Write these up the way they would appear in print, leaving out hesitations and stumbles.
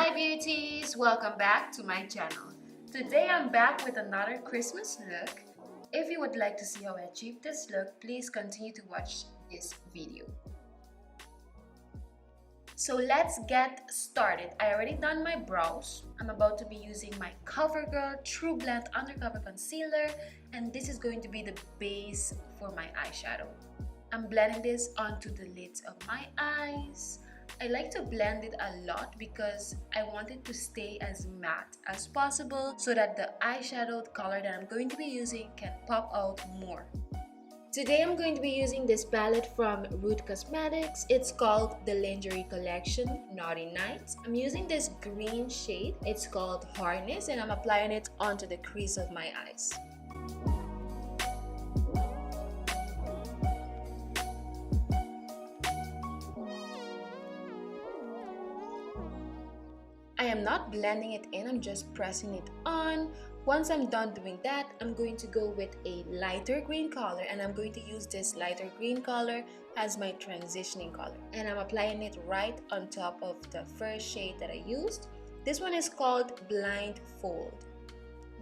Hi beauties! Welcome back to my channel. Today I'm back with another Christmas look. If you would like to see how I achieved this look, please continue to watch this video. So let's get started. I already done my brows. I'm about to be using my Covergirl Trublend Undercover Concealer, and this is going to be the base for my eyeshadow. I'm blending this onto the lids of my eyes. I like to blend it a lot because I want it to stay as matte as possible so that the eyeshadow color that I'm going to be using can pop out more. Today I'm going to be using this palette from Root Cosmetics. It's called the Lingerie collection, Naughty Nights. I'm using this green shade. It's called Harness, and I'm applying it onto the crease of my eyes. I am not blending it in, I'm just pressing it on. Once I'm done doing that, I'm going to go with a lighter green color, and I'm going to use this lighter green color as my transitioning color. And I'm applying it right on top of the first shade that I used. This one is called Blindfold.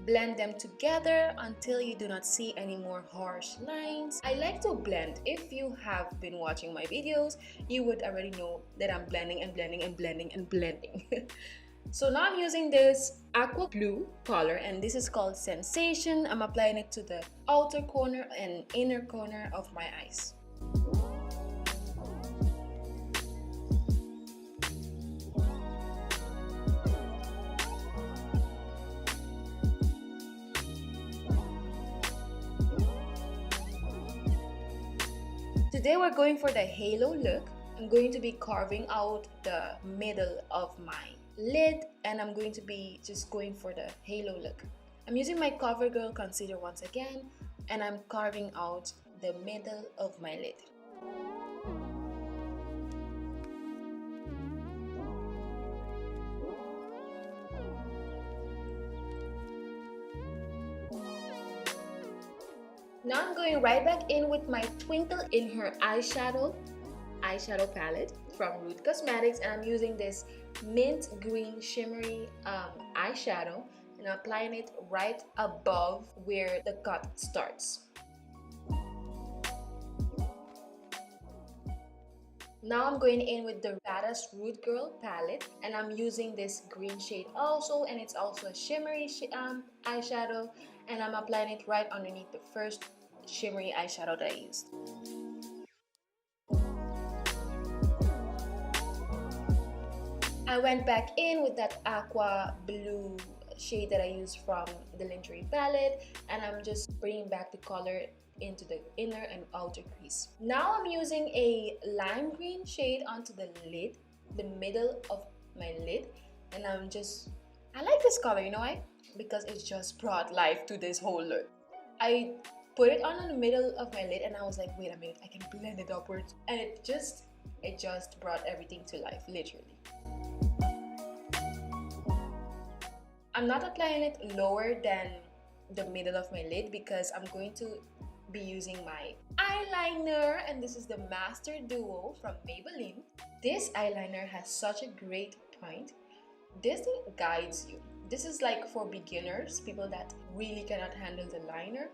Blend them together until you do not see any more harsh lines. I like to blend. If you have been watching my videos, you would already know that I'm blending and blending and blending and blending. So now I'm using this aqua blue color, and this is called Sensation. I'm applying it to the outer corner and inner corner of my eyes. Today we're going for the halo look. I'm going to be carving out the middle of my lid, and I'm going to be just going for the halo look. I'm using my Covergirl concealer once again, and I'm carving out the middle of my lid. Now I'm going right back in with my Twinkle in her eyeshadow palette from Root Cosmetics, and I'm using this mint green shimmery eyeshadow, and I'm applying it right above where the cut starts. Now I'm going in with the Badass Root Girl palette, and I'm using this green shade also, and it's also a shimmery eyeshadow, and I'm applying it right underneath the first shimmery eyeshadow that I used. I went back in with that aqua blue shade that I used from the Lingerie palette, and I'm just bringing back the color into the inner and outer crease. Now I'm using a lime green shade onto the lid, the middle of my lid, and I like this color, you know why? Because it just brought life to this whole look. I put it on in the middle of my lid, and I was like, wait a minute, I can blend it upwards, and it just brought everything to life, literally. I'm not applying it lower than the middle of my lid because I'm going to be using my eyeliner, and this is the Master Duo from Maybelline. This eyeliner has such a great point. This thing guides you. This is like for beginners, people that really cannot handle the liner.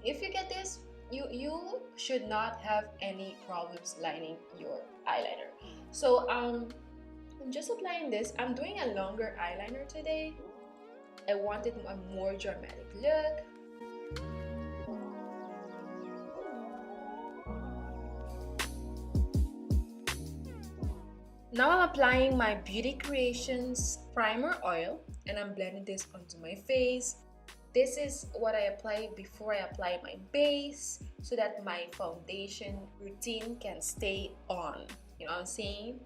If you get this, you should not have any problems lining your eyeliner. So I'm just applying this. I'm doing a longer eyeliner today. I wanted a more dramatic look. Now I'm applying my Beautyceations primer oil, and I'm blending this onto my face. This is what I apply before I apply my base so that my foundation routine can stay on. You know what I'm saying?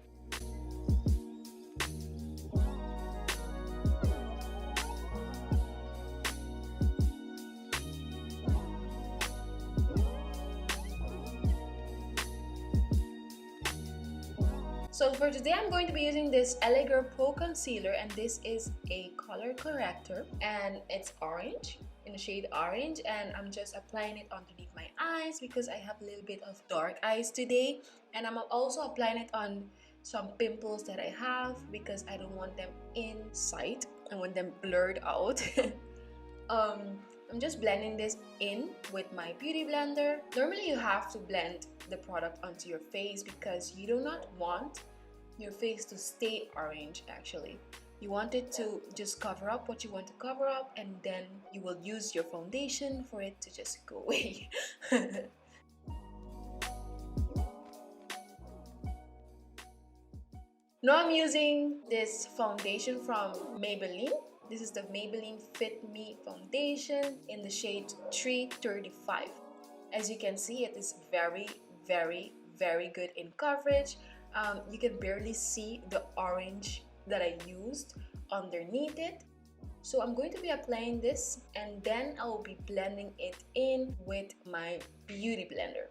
So for today, I'm going to be using this LA Girl Pro Concealer, and this is a color corrector, and it's orange, in the shade orange, and I'm just applying it underneath my eyes because I have a little bit of dark eyes today, and I'm also applying it on some pimples that I have because I don't want them in sight. I want them blurred out. I'm just blending this in with my beauty blender. Normally you have to blend the product onto your face because you do not want your face to stay orange actually. You want it to just cover up what you want to cover up, and then you will use your foundation for it to just go away. Now I'm using this foundation from Maybelline. This is the Maybelline Fit Me Foundation in the shade 335. As you can see, it is very, very, very good in coverage. You can barely see the orange that I used underneath it. So I'm going to be applying this, and then I will be blending it in with my beauty blender.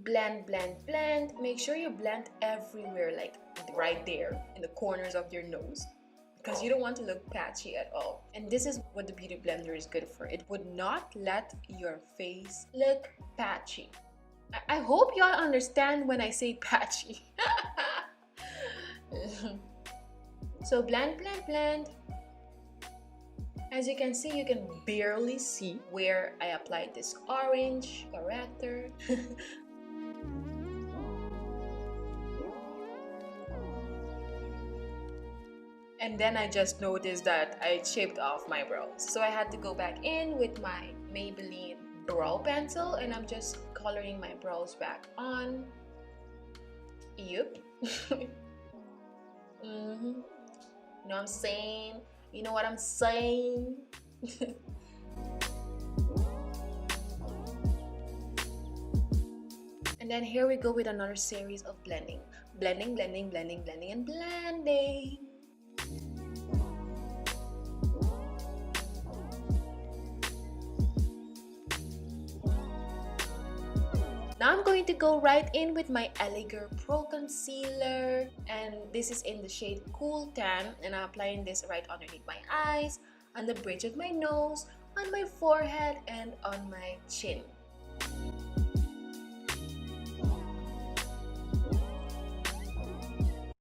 Blend, blend, blend. Make sure you blend everywhere, like right there in the corners of your nose, because you don't want to look patchy at all. And this is what the beauty blender is good for. It would not let your face look patchy. I hope y'all understand when I say patchy. So blend, blend, blend. As you can see, you can barely see where I applied this orange corrector. And then I just noticed that I chipped off my brows. So I had to go back in with my Maybelline brow pencil, and I'm just coloring my brows back on. Yep. You know what I'm saying? You know what I'm saying? And then here we go with another series of blending. Blending, blending, blending, blending, and blending. Now I'm going to go right in with my Elegir Pro Concealer, and this is in the shade Cool Tan, and I'm applying this right underneath my eyes, on the bridge of my nose, on my forehead, and on my chin.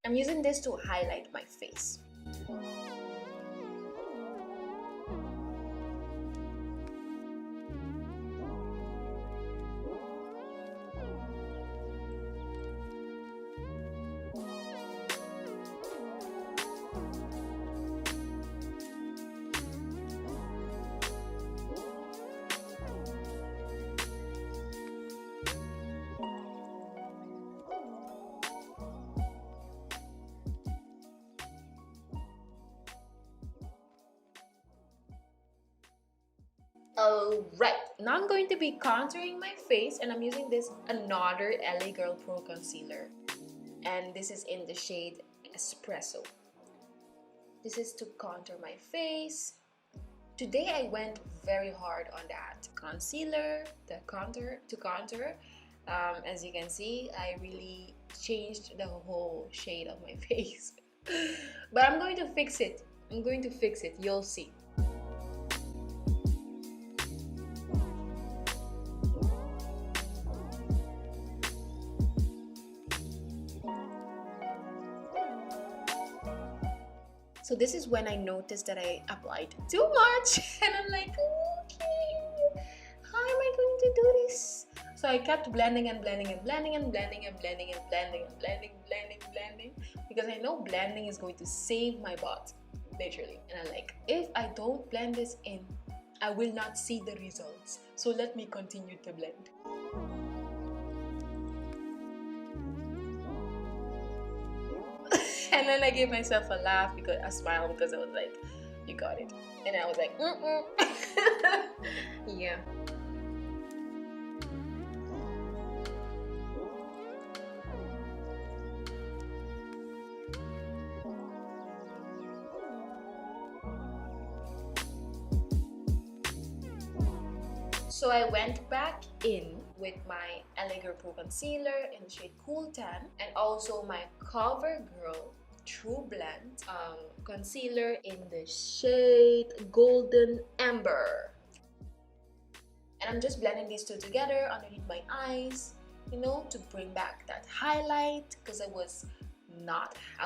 I'm using this to highlight my face. Alright, now I'm going to be contouring my face, and I'm using this another LA Girl Pro Concealer, and this is in the shade Espresso. This is to contour my face. Today I went very hard on that concealer, the contour. As you can see, I really changed the whole shade of my face. But I'm going to fix it. You'll see. So this is when I noticed that I applied too much, and I'm like, okay, how am I going to do this? So I kept blending and blending and blending and blending and blending and blending and blending, because I know blending is going to save my butt, literally. And I'm like, if I don't blend this in, I will not see the results. So let me continue to blend. And then I gave myself a laugh, a smile, because I was like, you got it. And I was like, yeah. So I went back in with my Elegir Pro Concealer in the shade Cool Tan, and also my Covergirl Trublend concealer in the shade Golden Amber. And I'm just blending these two together underneath my eyes, you know, to bring back that highlight, because I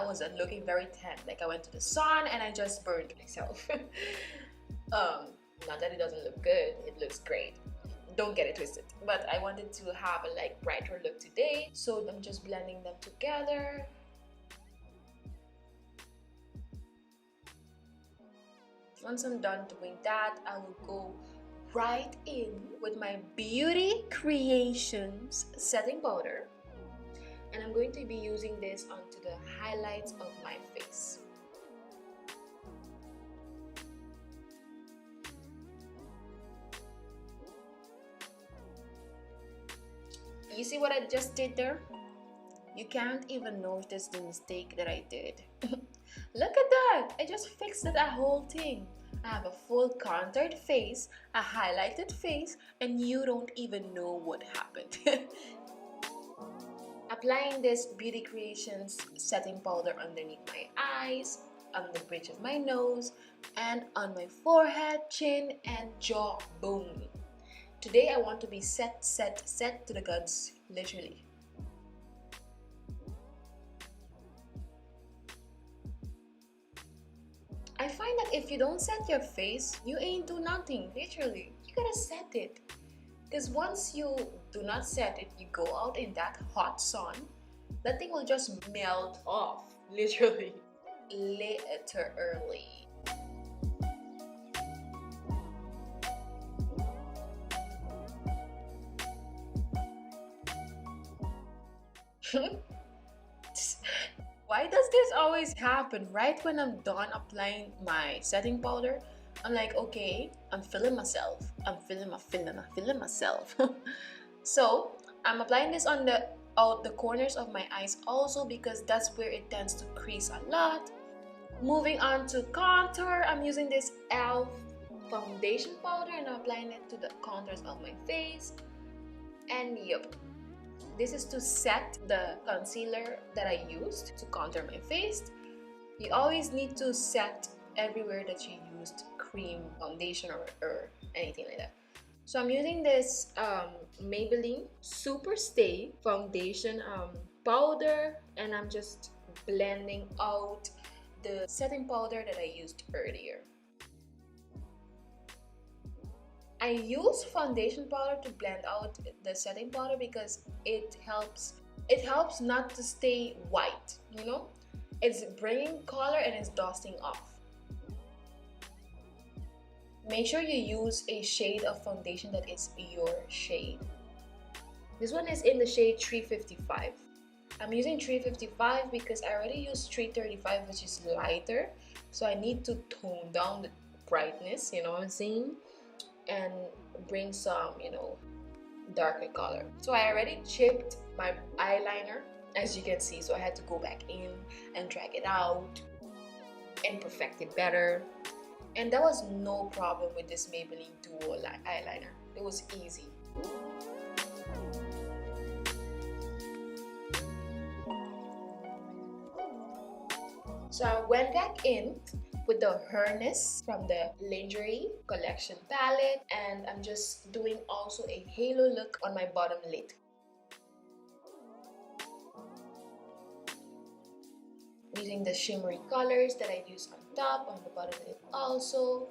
wasn't looking very tan. Like, I went to the sun and I just burned myself. Not that it doesn't look good, it looks great. Don't get it twisted. But I wanted to have a like brighter look today, so I'm just blending them together. Once I'm done doing that, I will go right in with my Beautyceations setting powder, and I'm going to be using this onto the highlights of my face. You see what I just did there? You can't even notice the mistake that I did. Look at that! I just fixed that whole thing. I have a full contoured face, a highlighted face, and you don't even know what happened. Applying this Beautyceations setting powder underneath my eyes, on the bridge of my nose, and on my forehead, chin, and jawbone. Today I want to be set to the guns, literally. I find that if you don't set your face, you ain't do nothing, literally. You gotta set it. Because once you do not set it, you go out in that hot sun, that thing will just melt off, literally. Literally. Why does this always happen right when I'm done applying my setting powder? I'm like, okay, I'm feeling myself. I'm feeling myself. So I'm applying this on the corners of my eyes also, because that's where it tends to crease a lot. Moving on to contour, I'm using this e.l.f. foundation powder and I'm applying it to the contours of my face. And yep, this is to set the concealer that I used to contour my face. You always need to set everywhere that you used cream, foundation, or anything like that. So I'm using this Maybelline Super Stay foundation powder, and I'm just blending out the setting powder that I used earlier. I use foundation powder to blend out the setting powder because it helps not to stay white, you know? It's bringing color and it's dusting off. Make sure you use a shade of foundation that is your shade. This one is in the shade 355. I'm using 355 because I already used 335, which is lighter. So I need to tone down the brightness, you know what I'm saying? And bring some, you know, darker color. So I already chipped my eyeliner, as you can see, so I had to go back in and drag it out and perfect it better. And that was no problem with this Maybelline Duo eyeliner. It was easy. So I went back in with the Harness from the Lingerie collection palette, and I'm just doing also a halo look on my bottom lid. Using the shimmery colors that I use on top, on the bottom lid also.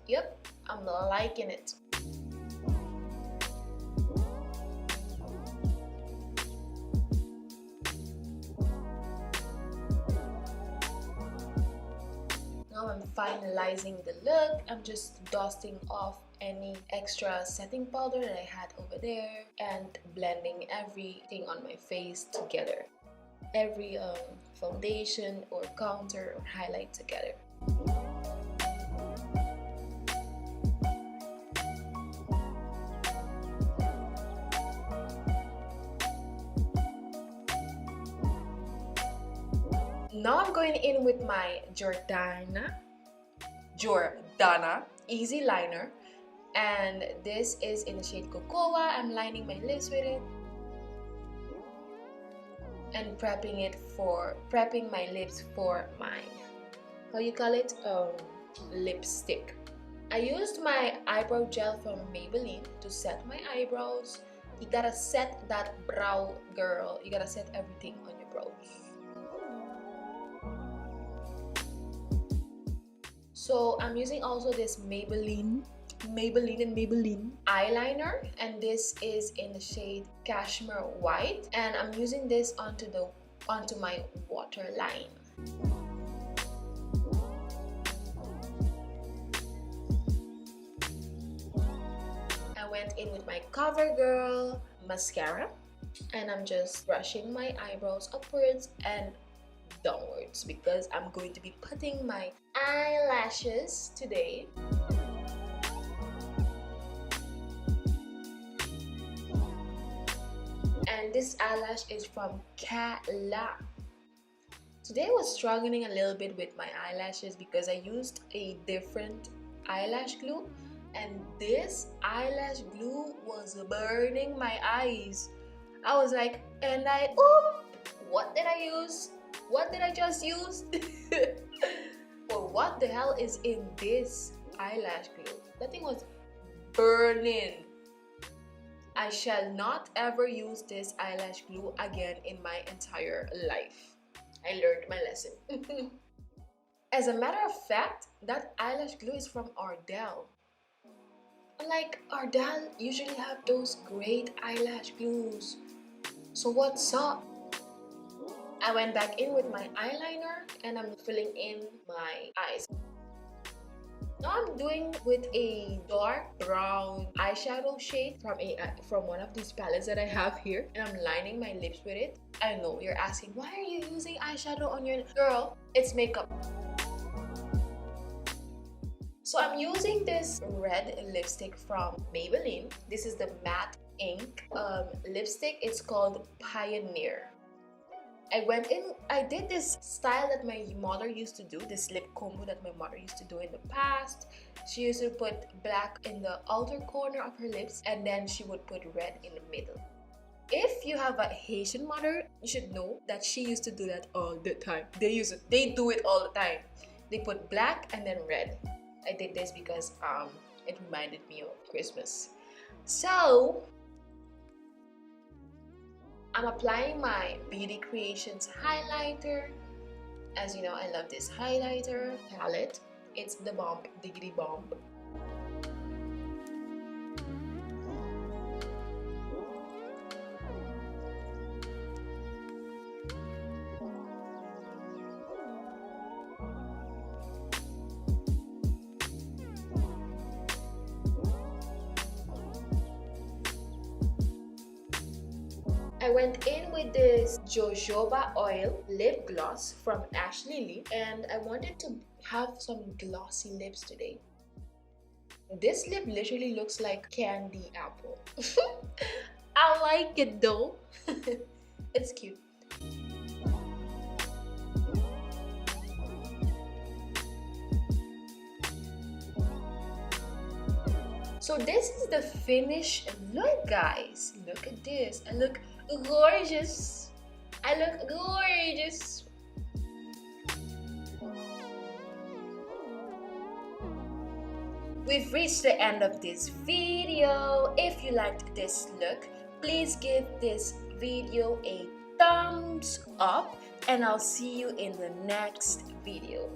Yep, I'm liking it. Now I'm finalizing the look. I'm just dusting off any extra setting powder that I had over there and blending everything on my face together. Every foundation or contour or highlight together. Now I'm going in with my Jordana Easy Liner, and this is in the shade Cocoa. I'm lining my lips with it. and prepping my lips for my, how you call it, lipstick. I used my eyebrow gel from Maybelline to set my eyebrows. You gotta set that brow, girl. You gotta set everything on your brows. So I'm using also this Maybelline eyeliner, and this is in the shade Cashmere White, and I'm using this onto my waterline. I went in with my Covergirl mascara, and I'm just brushing my eyebrows upwards and downwards because I'm going to be putting my eyelashes today. And this eyelash is from CALA. Today I was struggling a little bit with my eyelashes because I used a different eyelash glue, and this eyelash glue was burning my eyes. I was like, what did I use? What did I just use? Well, what the hell is in this eyelash glue? That thing was burning. I shall not ever use this eyelash glue again in my entire life. I learned my lesson. As a matter of fact, that eyelash glue is from Ardell. Like, Ardell usually have those great eyelash glues. So what's up? I went back in with my eyeliner and I'm filling in my eyes. Now I'm doing with a dark brown eyeshadow shade from one of these palettes that I have here, and I'm lining my lips with it. I know you're asking, why are you using eyeshadow on your girl? It's makeup. So I'm using this red lipstick from Maybelline. This is the matte ink lipstick. It's called Pioneer. I did this style that my mother used to do, this lip combo that my mother used to do in the past. She used to put black in the outer corner of her lips, and then she would put red in the middle. If you have a Haitian mother, you should know that she used to do that all the time. They do it all the time. They put black and then red. I did this because it reminded me of Christmas. So I'm applying my Beautyceations highlighter. As you know, I love this highlighter palette. It's the bomb, diggity bomb. I went in with this Jojoba oil lip gloss from Asley, and I wanted to have some glossy lips today. This lip literally looks like candy apple. I like it though. It's cute. So this is the finished look, guys. Look at this. I look gorgeous. I look gorgeous. We've reached the end of this video. If you liked this look, please give this video a thumbs up, and I'll see you in the next video.